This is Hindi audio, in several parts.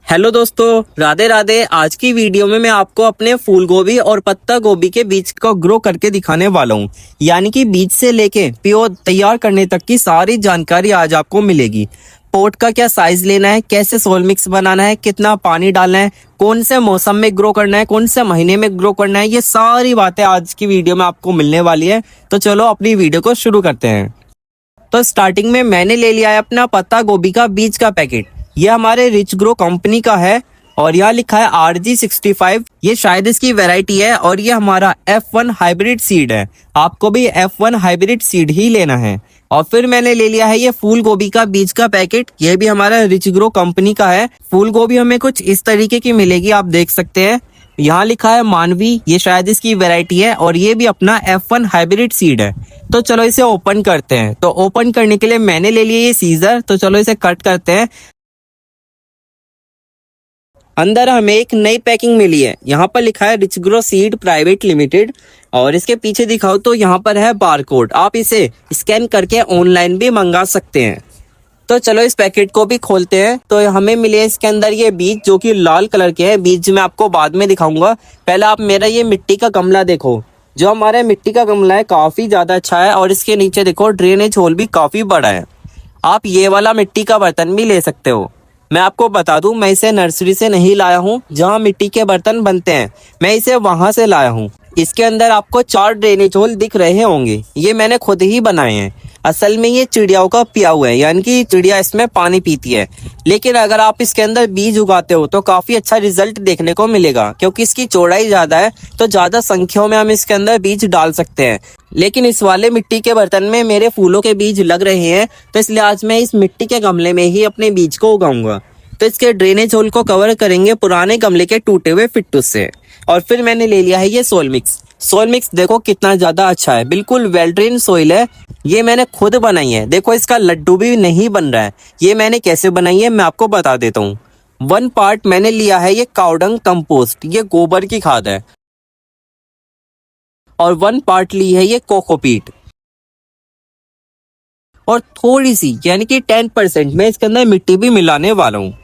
हेलो दोस्तों, राधे राधे। आज की वीडियो में मैं आपको अपने फूल गोभी और पत्ता गोभी के बीज को ग्रो करके दिखाने वाला हूँ। यानी कि बीज से लेके प्योर तैयार करने तक की सारी जानकारी आज आपको मिलेगी। पोट का क्या साइज लेना है, कैसे सोल मिक्स बनाना है, कितना पानी डालना है, कौन से मौसम में ग्रो करना है, कौन से महीने में ग्रो करना है, ये सारी बातें आज की वीडियो में आपको मिलने वाली है। तो चलो अपनी वीडियो को शुरू करते हैं। तो स्टार्टिंग में मैंने ले लिया है अपना पत्ता गोभी का बीज का पैकेट। ये हमारे रिच ग्रो कंपनी का है और यहाँ लिखा है RG65। ये शायद इसकी वैरायटी है और ये हमारा F1 हाइब्रिड सीड है। आपको भी F1 हाइब्रिड सीड ही लेना है। और फिर मैंने ले लिया है ये फूल गोभी का बीज का पैकेट। ये भी हमारा रिच ग्रो कंपनी का है। फूल गोभी हमें कुछ इस तरीके की मिलेगी, आप देख सकते हैं। यहाँ लिखा है मानवी, ये शायद इसकी वैरायटी है और ये भी अपना F1 हाइब्रिड सीड है। तो चलो इसे ओपन करते हैं। तो ओपन करने के लिए मैंने ले लिया ये सीजर। तो चलो इसे कट करते हैं। अंदर हमें एक नई पैकिंग मिली है। यहाँ पर लिखा है rich grow seed private limited और इसके पीछे दिखाओ तो यहाँ पर है बारकोड। आप इसे स्कैन करके ऑनलाइन भी मंगा सकते हैं। तो चलो इस पैकेट को भी खोलते हैं। तो हमें मिले इसके अंदर ये बीज जो कि लाल कलर के हैं। बीज मैं आपको बाद में दिखाऊंगा। पहले आप मेरा ये मिट्टी का गमला देखो। जो हमारे मिट्टी का गमला है काफी ज्यादा अच्छा है और इसके नीचे देखो ड्रेनेज होल भी काफी बड़ा है। आप ये वाला मिट्टी का बर्तन भी ले सकते हो। मैं आपको बता दूं, मैं इसे नर्सरी से नहीं लाया हूँ जहाँ मिट्टी के बर्तन बनते हैं, मैं इसे वहां से लाया हूँ। इसके अंदर आपको 4 ड्रेनेज होल दिख रहे होंगे। ये मैंने खुद ही बनाए हैं। असल में ये चिड़ियाओं का पिया हुआ है, यानी कि चिड़िया इसमें पानी पीती है। लेकिन अगर आप इसके अंदर बीज उगाते हो तो काफी अच्छा रिजल्ट देखने को मिलेगा, क्योंकि इसकी चौड़ाई ज्यादा है तो ज्यादा संख्याओं में हम इसके अंदर बीज डाल सकते हैं। लेकिन इस वाले मिट्टी के बर्तन में मेरे फूलों के बीज लग रहे हैं, तो इसलिए आज मैं इस मिट्टी के गमले में ही अपने बीज को उगाऊंगा। तो इसके ड्रेनेज होल को कवर करेंगे पुराने गमले के टूटे हुए फिट्टू से। और फिर मैंने ले लिया है ये सोल मिक्स। सोल मिक्स देखो कितना ज्यादा अच्छा है, बिल्कुल वेल ड्रेन सोइल है। ये मैंने खुद बनाई है। देखो इसका लड्डू भी नहीं बन रहा है। ये मैंने कैसे बनाई है मैं आपको बता देता हूँ। 1 पार्ट मैंने लिया है ये काउडंग कंपोस्ट, ये गोबर की खाद है। और 1 पार्ट ली है ये कोकोपीट। और थोड़ी सी यानी कि 10% मैं इसके अंदर मिट्टी भी मिलाने वाला हूँ।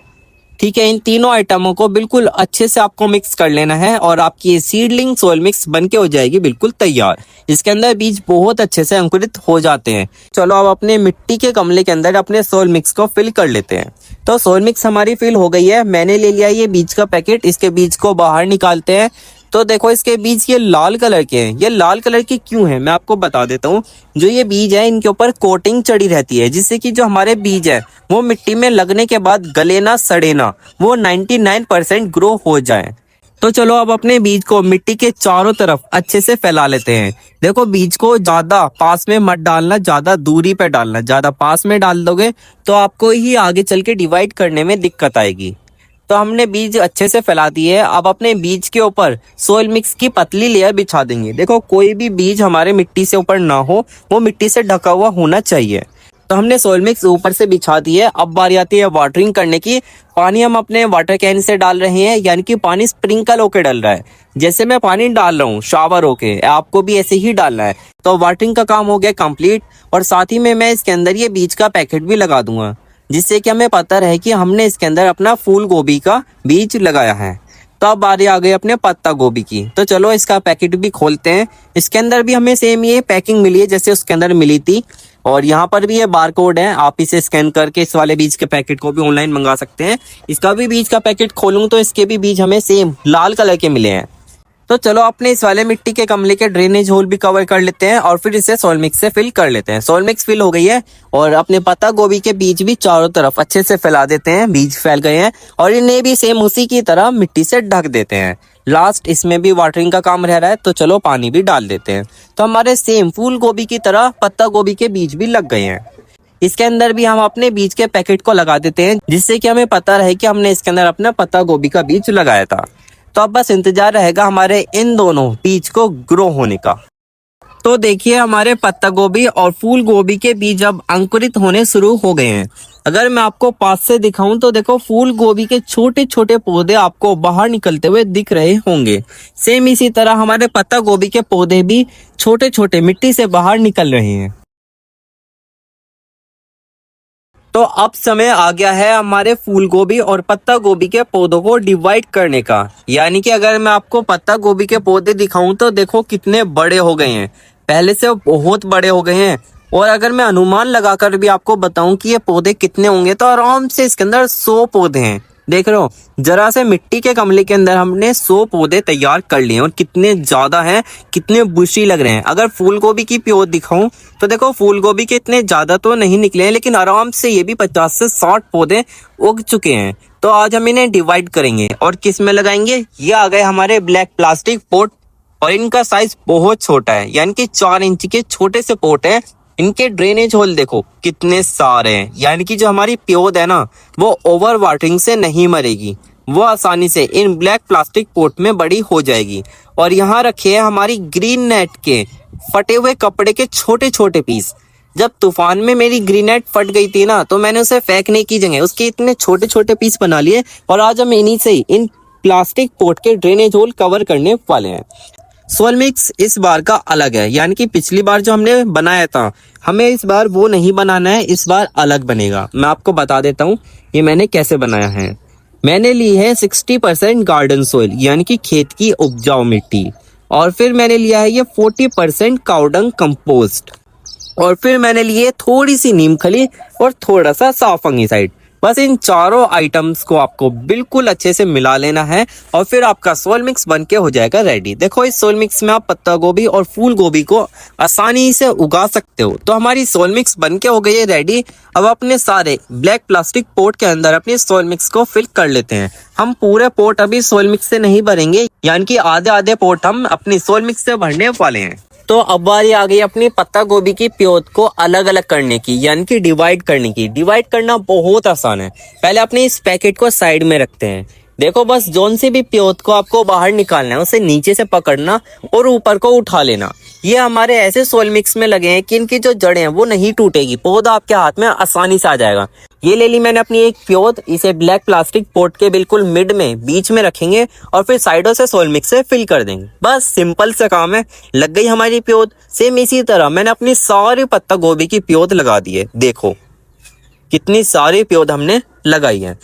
ठीक है, इन तीनों आइटमों को बिल्कुल अच्छे से आपको मिक्स कर लेना है और आपकी ये सीडलिंग सोयल मिक्स बनके हो जाएगी बिल्कुल तैयार। इसके अंदर बीज बहुत अच्छे से अंकुरित हो जाते हैं। चलो अब अपने मिट्टी के गमले के अंदर अपने सोयल मिक्स को फिल कर लेते हैं। तो सोयल मिक्स हमारी फिल हो गई है। मैंने ले लिया ये बीज का पैकेट। इसके बीज को बाहर निकालते हैं। तो देखो इसके बीज ये लाल कलर के हैं। ये लाल कलर के क्यों हैं मैं आपको बता देता हूँ। जो ये बीज है इनके ऊपर कोटिंग चढ़ी रहती है, जिससे कि जो हमारे बीज है वो मिट्टी में लगने के बाद गले ना सड़े ना, वो 99% ग्रो हो जाए। तो चलो अब अपने बीज को मिट्टी के चारों तरफ अच्छे से फैला लेते हैं। देखो बीज को ज्यादा पास में मत डालना, ज्यादा दूरी पे डालना। ज्यादा पास में डाल दोगे तो आपको ही आगे चल के डिवाइड करने में दिक्कत आएगी। तो हमने बीज अच्छे से फैला दिए। अब अपने बीज के ऊपर सोइल मिक्स की पतली लेयर बिछा देंगे। देखो कोई भी बीज हमारे मिट्टी से ऊपर ना हो, वो मिट्टी से ढका हुआ होना चाहिए। तो हमने सोइल मिक्स ऊपर से बिछा दी है। अब बारी आती है वाटरिंग करने की। पानी हम अपने वाटर कैन से डाल रहे हैं, यानी कि पानी स्प्रिंकल होके डल रहा है। जैसे मैं पानी डाल रहा हूँ शावर होके, आपको भी ऐसे ही डालना है। तो वाटरिंग का काम हो गया कंप्लीट। और साथ ही में मैं इसके अंदर ये बीज का पैकेट भी लगा दूंगा, जिससे कि हमें पता रहे कि हमने इसके अंदर अपना फूल गोभी का बीज लगाया है। तो अब बारी आ गई अपने पत्ता गोभी की। तो चलो इसका पैकेट भी खोलते हैं। इसके अंदर भी हमें सेम ये पैकिंग मिली है जैसे उसके अंदर मिली थी। और यहाँ पर भी ये बारकोड है, आप इसे स्कैन करके इस वाले बीज के पैकेट को भी ऑनलाइन मंगा सकते हैं। इसका भी बीज का पैकेट खोलूं तो इसके भी बीज हमें सेम लाल कलर के मिले हैं। तो चलो अपने इस वाले मिट्टी के गमले के ड्रेनेज होल भी कवर कर लेते हैं और फिर इसे सोइल मिक्स से फिल कर लेते हैं। सोइल मिक्स फिल हो गई है और अपने पत्ता गोभी के बीज भी चारों तरफ अच्छे से फैला देते हैं। बीज फैल गए हैं और इन्हें भी सेम उसी की तरह मिट्टी से ढक देते हैं। लास्ट इसमें भी वाटरिंग का काम रह रहा है, तो चलो पानी भी डाल देते हैं। तो हमारे सेम फूल गोभी की तरह पत्ता गोभी के बीज भी लग गए हैं। इसके अंदर भी हम अपने बीज के पैकेट को लगा देते हैं, जिससे कि हमें पता रहे कि हमने इसके अंदर अपना पत्ता गोभी का बीज लगाया था। तो अब बस इंतजार रहेगा हमारे इन दोनों बीज को ग्रो होने का। तो देखिए हमारे पत्ता गोभी और फूल गोभी के बीज अब अंकुरित होने शुरू हो गए हैं। अगर मैं आपको पास से दिखाऊं तो देखो फूल गोभी के छोटे छोटे पौधे आपको बाहर निकलते हुए दिख रहे होंगे। सेम इसी तरह हमारे पत्ता गोभी के पौधे भी छोटे छोटे मिट्टी से बाहर निकल रहे हैं। तो अब समय आ गया है हमारे फूल गोभी और पत्ता गोभी के पौधों को डिवाइड करने का। यानी कि अगर मैं आपको पत्ता गोभी के पौधे दिखाऊं तो देखो कितने बड़े हो गए हैं, पहले से बहुत बड़े हो गए हैं। और अगर मैं अनुमान लगाकर भी आपको बताऊं कि ये पौधे कितने होंगे तो आराम से इसके अंदर 100 पौधे हैं। देख रहे हो, जरा से मिट्टी के गमले के अंदर हमने 100 पौधे तैयार कर लिए और कितने ज्यादा हैं, कितने बुशी लग रहे हैं। अगर फूल गोभी की प्योर दिखाऊं तो देखो फूल गोभी के इतने ज्यादा तो नहीं निकले हैं, लेकिन आराम से ये भी 50 से 60 पौधे उग चुके हैं। तो आज हम इन्हें डिवाइड करेंगे और किस में लगाएंगे। ये आ गए हमारे ब्लैक प्लास्टिक पॉट और इनका साइज बहुत छोटा है, यानी कि 4 इंच के छोटे से पॉट है। इनके ड्रेनेज होल देखो कितने सारे हैं, यानी कि जो हमारी प्योद है ना वो ओवर वाटरिंग से नहीं मरेगी, वो आसानी से इन ब्लैक प्लास्टिक पॉट में बड़ी हो जाएगी। और यहाँ रखे हैं हमारी ग्रीन नेट के फटे हुए कपड़े के छोटे छोटे पीस। जब तूफान में मेरी ग्रीन नेट फट गई थी ना तो मैंने उसे फेंकने की जगह उसके इतने छोटे छोटे पीस बना लिए और आज हम इन्हीं से ही इन प्लास्टिक पॉट के ड्रेनेज होल कवर करने वाले हैं। सोयल मिक्स इस बार का अलग है, यानी कि पिछली बार जो हमने बनाया था हमें इस बार वो नहीं बनाना है, इस बार अलग बनेगा। मैं आपको बता देता हूँ ये मैंने कैसे बनाया है। मैंने ली है 60% गार्डन सोइल, यानी कि खेत की उपजाऊ मिट्टी, और फिर मैंने लिया है ये 40% काउडंग कंपोस्ट, और फिर मैंने लिए थोड़ी सी नीम खली और थोड़ा सा साफ फंगीसाइड। बस इन चारों आइटम्स को आपको बिल्कुल अच्छे से मिला लेना है और फिर आपका सोयल मिक्स बनके हो जाएगा रेडी। देखो इस सोयल मिक्स में आप पत्ता गोभी और फूल गोभी को आसानी से उगा सकते हो। तो हमारी सोयल मिक्स बनके हो गई है रेडी। अब अपने सारे ब्लैक प्लास्टिक पॉट के अंदर अपनी सोयल मिक्स को फिल कर लेते हैं। हम पूरे पॉट अभी सोयल मिक्स से नहीं भरेंगे, यानी कि आधे आधे पॉट हम अपनी सोयल मिक्स से भरने वाले हैं। तो अब बारी आ गई अपनी पत्ता गोभी की प्योत को अलग अलग करने की, यानी कि डिवाइड करने की। डिवाइड करना बहुत आसान है। पहले अपने इस पैकेट को साइड में रखते हैं। देखो बस जोन से भी प्योत को आपको बाहर निकालना है उसे नीचे से पकड़ना और ऊपर को उठा लेना। ये हमारे ऐसे सोयल मिक्स में लगे हैं कि इनकी जो जड़ें हैं वो नहीं टूटेगी, पौधा आपके हाथ में आसानी से आ जाएगा। ये ले ली मैंने अपनी एक प्योत, इसे ब्लैक प्लास्टिक पॉट के बिल्कुल मिड में बीच में रखेंगे और फिर साइडों से सोयल मिक्स से फिल कर देंगे। बस सिंपल सा काम है, लग गई हमारी प्योत। सेम इसी तरह मैंने अपनी सारी पत्ता गोभी की प्योत लगा दी है। देखो कितनी सारी प्योत हमने लगाई है।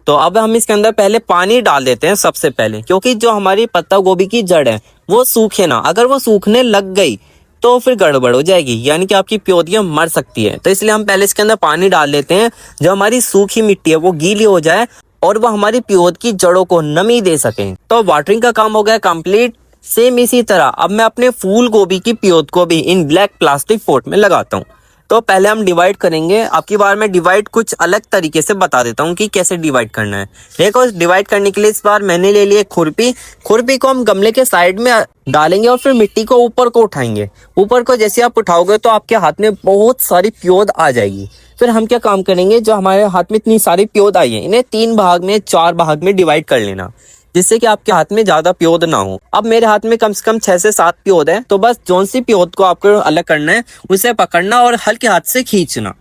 तो अब हम इसके अंदर पहले पानी डाल देते हैं सबसे पहले, क्योंकि जो हमारी पत्ता गोभी की जड़ है वो सूखे ना। अगर वो सूखने लग गई तो फिर गड़बड़ हो जाएगी, यानी कि आपकी प्योदियां मर सकती है। तो इसलिए हम पहले इसके अंदर पानी डाल देते हैं, जो हमारी सूखी मिट्टी है वो गीली हो जाए और वो हमारी प्योद की जड़ों को नमी दे सके। तो वाटरिंग का काम हो गया कंप्लीट। सेम इसी तरह अब मैं अपने फूल गोभी की प्योद को भी इन ब्लैक प्लास्टिक पॉट में लगाता हूँ। तो पहले हम डिवाइड करेंगे। अब की बार मैं डिवाइड कुछ अलग तरीके से बता देता हूँ कि कैसे डिवाइड करना है। देखो डिवाइड करने के लिए इस बार मैंने ले लिए खुरपी। खुरपी को हम गमले के साइड में डालेंगे और फिर मिट्टी को ऊपर को उठाएंगे। ऊपर को जैसे आप उठाओगे तो आपके हाथ में बहुत सारी प्योद आ जाएगी। फिर हम क्या काम करेंगे, जो हमारे हाथ में इतनी सारी प्योद आई है इन्हें 3 भाग में 4 भाग में डिवाइड कर लेना, जिससे कि आपके हाथ में ज्यादा प्योद ना हो। अब मेरे हाथ में कम से कम 6 से 7 प्योद है। तो बस जोन सी प्योद को आपको अलग करना है उसे पकड़ना और हल्के हाथ से खींचना,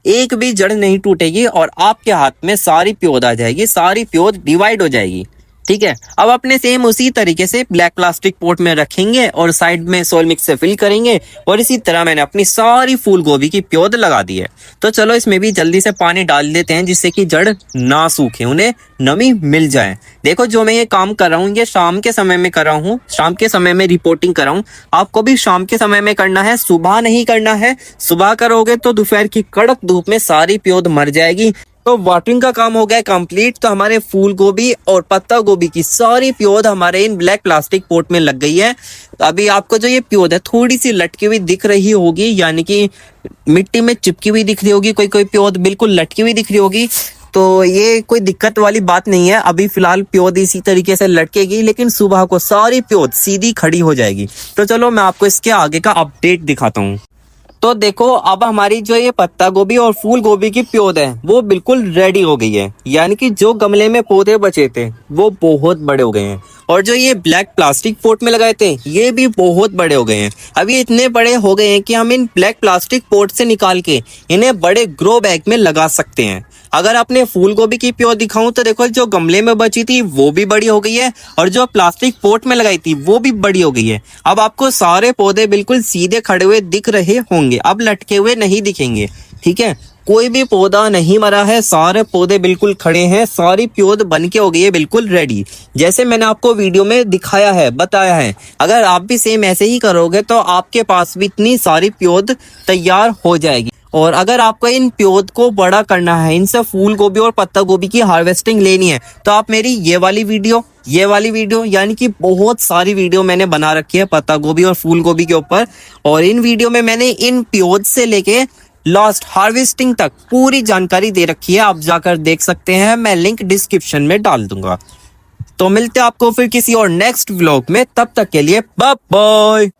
एक भी जड़ नहीं टूटेगी और आपके हाथ में सारी प्योद आ जाएगी, सारी प्योद डिवाइड हो जाएगी। ठीक है, अब अपने सेम उसी तरीके से ब्लैक प्लास्टिक पॉट में रखेंगे और साइड में सोयल मिक्स से फिल करेंगे। और इसी तरह मैंने अपनी सारी फूल गोभी की प्योद लगा दी है। तो चलो इसमें भी जल्दी से पानी डाल देते हैं, जिससे कि जड़ ना सूखे, उन्हें नमी मिल जाए। देखो जो मैं ये काम कर रहा हूँ ये शाम के समय में कर रहा हूँ, शाम के समय में रिपोर्टिंग कर रहा हूँ। आपको भी शाम के समय में करना है, सुबह नहीं करना है। सुबह करोगे तो दोपहर की कड़क धूप में सारी प्योद मर जाएगी। तो वाटरिंग का काम हो गया कंप्लीट। तो हमारे फूल गोभी और पत्ता गोभी की सारी प्योद हमारे इन ब्लैक प्लास्टिक पॉट में लग गई है। तो अभी आपको जो ये प्योद है थोड़ी सी लटकी हुई दिख रही होगी, यानी कि मिट्टी में चिपकी हुई दिख रही होगी, कोई कोई प्योद बिल्कुल लटकी हुई दिख रही होगी। तो ये कोई दिक्कत वाली बात नहीं है, अभी फिलहाल प्योद इसी तरीके से लटकेगी, लेकिन सुबह को सारी प्योद सीधी खड़ी हो जाएगी। तो चलो मैं आपको इसके आगे का अपडेट दिखाता हूँ। तो देखो अब हमारी जो ये पत्ता गोभी और फूल गोभी की प्योद है वो बिल्कुल रेडी हो गई है, यानी कि जो गमले में पौधे बचे थे वो बहुत बड़े हो गए हैं और जो ये ब्लैक प्लास्टिक पॉट में लगाए थे ये भी बहुत बड़े हो गए हैं। अब ये इतने बड़े हो गए हैं कि हम इन ब्लैक प्लास्टिक पॉट से निकाल के इन्हें बड़े ग्रो बैग में लगा सकते हैं। अगर आपने फूल गोभी की प्योर दिखाऊं तो देखो जो गमले में बची थी वो भी बड़ी हो गई है और जो प्लास्टिक पॉट में लगाई थी वो भी बड़ी हो गई है। अब आपको सारे पौधे बिल्कुल सीधे खड़े हुए दिख रहे होंगे, अब लटके हुए नहीं दिखेंगे। ठीक है, कोई भी पौधा नहीं मरा है, सारे पौधे बिल्कुल खड़े हैं, सारी प्योद बन के हो गई है बिल्कुल रेडी, जैसे मैंने आपको वीडियो में दिखाया है, बताया है। अगर आप भी सेम ऐसे ही करोगे तो आपके पास भी इतनी सारी प्योद तैयार हो जाएगी। और अगर आपको इन प्योद को बड़ा करना है, इनसे फूल गोभी और पत्ता गोभी की हार्वेस्टिंग लेनी है, तो आप मेरी ये वाली वीडियो यानी कि बहुत सारी वीडियो मैंने बना रखी है पत्ता गोभी और फूल गोभी के ऊपर। और इन वीडियो में मैंने इन प्योद से लेके लास्ट हार्वेस्टिंग तक पूरी जानकारी दे रखी है, आप जाकर देख सकते हैं, मैं लिंक डिस्क्रिप्शन में डाल दूंगा। तो मिलते हैं आपको फिर किसी और नेक्स्ट व्लॉग में, तब तक के लिए बाय बाय।